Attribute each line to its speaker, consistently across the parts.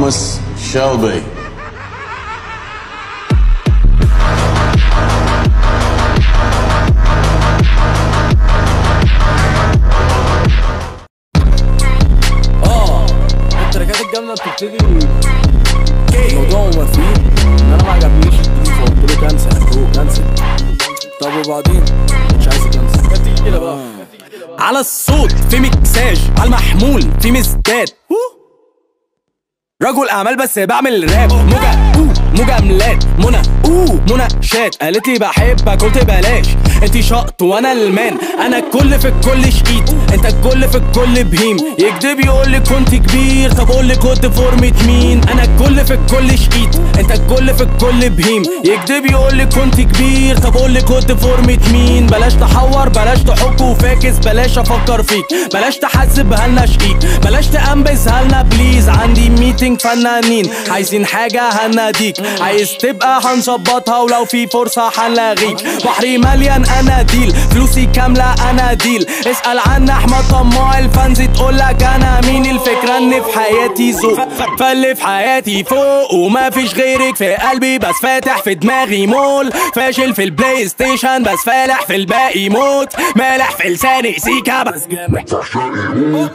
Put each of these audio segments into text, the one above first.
Speaker 1: Thomas Shelby.
Speaker 2: التراكات الجامدة بتبتدي الموضوع ممثلين ان انا ما عجبنيش فقلت له كنسل يا برو كنسل. طب وبعدين مش عايز كنسل كده بقى على الصوت في مكساج على المحمول في مزداد رجل اعمال بس بعمل راب مجاملات منى شات قالت لي بحبك قلت بلاش انتي شقط وانا المان انا الكل في الكل شقيت انت الكل في الكل بهيم يكدب يقول لي كنت كبير طب قول لي كنت فورمة مين انا الكل في الكل شقيت انت الكل في الكل بهيم يكدب يقول لي كنت كبير طب قول لي كنت فورمة مين بلاش تحور بلاش تحك وفاكس بلاش افكر فيك بلاش تحسب هلنا شقيق بلاش تأنبز هلنا بليز عندي ميتنج فنانين عايزين حاجة هناديك عايز تبقى هنظبطها ولو في فرصة هنلاغيك بحري مليان اناديل فلوسي كاملة اناديل اسأل عن احمد طماع الفانز تقولك انا مين الفكرة ان في حياتي ذوق فاللي في حياتي فوق وما فيش غيرك في قلبي بس فاتح في دماغي مول فاشل في البلاي ستيشن بس فالح في الباقي موت مالح في لساني سيكا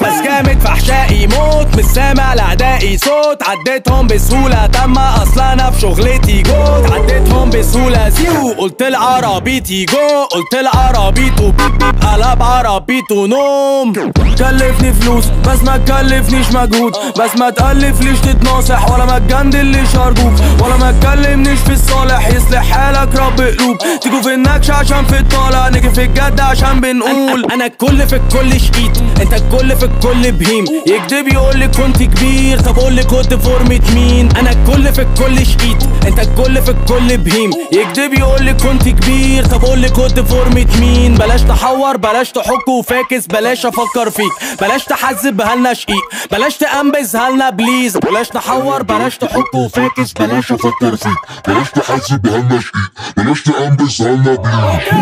Speaker 2: بس جامد فحشائي موت مش سامع لاعدائي صوت عديتهم بسهولة تم اصلا انا في شغلتي جوت عديتهم بسهولة زيو قلت العربيتي جو قلت العربيتو بيب قلب عربيتو نوم كلفني فلوس بس ما تكلفنيش مجهود بس ما تألفليش تتناصح ولا ما تجندليش ارجوك ولا ما تكلمنيش في الصالح يصلح حالك رب قلوب تيجوا في النكش عشان في الطالع نيجي في الجد عشان بنقول انا الكل في الكل شقيت انت الكل في الكل بهيم يكدب يقول لي كنت كبير طب قول لي كنت فورمة مين انا الكل في الكل شقيت انت الكل في الكل بهيم يكدب يقول لي كنت كبير طب قول لي كنت فورمة مين بلاش تحور بلاش تحك وفاكس بلاش افكر فيك بلاش تحذب هلنا شقيق بلاش تأنبز هلنا بليز بلاش تحور بلاش تحك وفاكس بلاش افكر فيك
Speaker 3: بلاش تحذب هلنا شقيق بلاش تأنبز هلنا بليز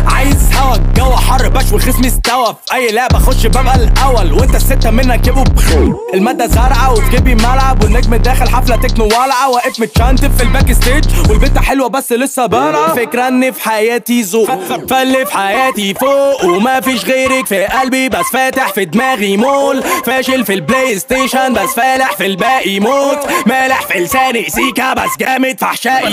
Speaker 2: عايز هوا الجو حر بشوي الخصم استوى في اي لعبه اخش ببقى الاول وانت السته منك يبقوا الماده زرعه وفي جيبي ملعب والنجم داخل حفله تكنو والعه واقف متشنتف في الباك ستيج والبنت حلوه بس لسه بارعه فكره ان في حياتي ذوق فاللي في حياتي فوق وما فيش غيرك في قلبي بس فاتح في دماغي مول فاشل في البلاي ستيشن بس فالح في الباقي موت مالح في لساني سيكا بس جامد فحشائي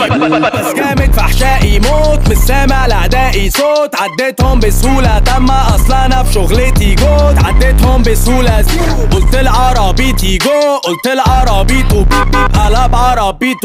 Speaker 2: موت مش سامع لاعدائي صوت عديتهم بسهولة تم اصلا انا في شغلتي جوت عديتهم بسهولة قلت العربيتي جو قلت العربيتو بيب قلب عربيتو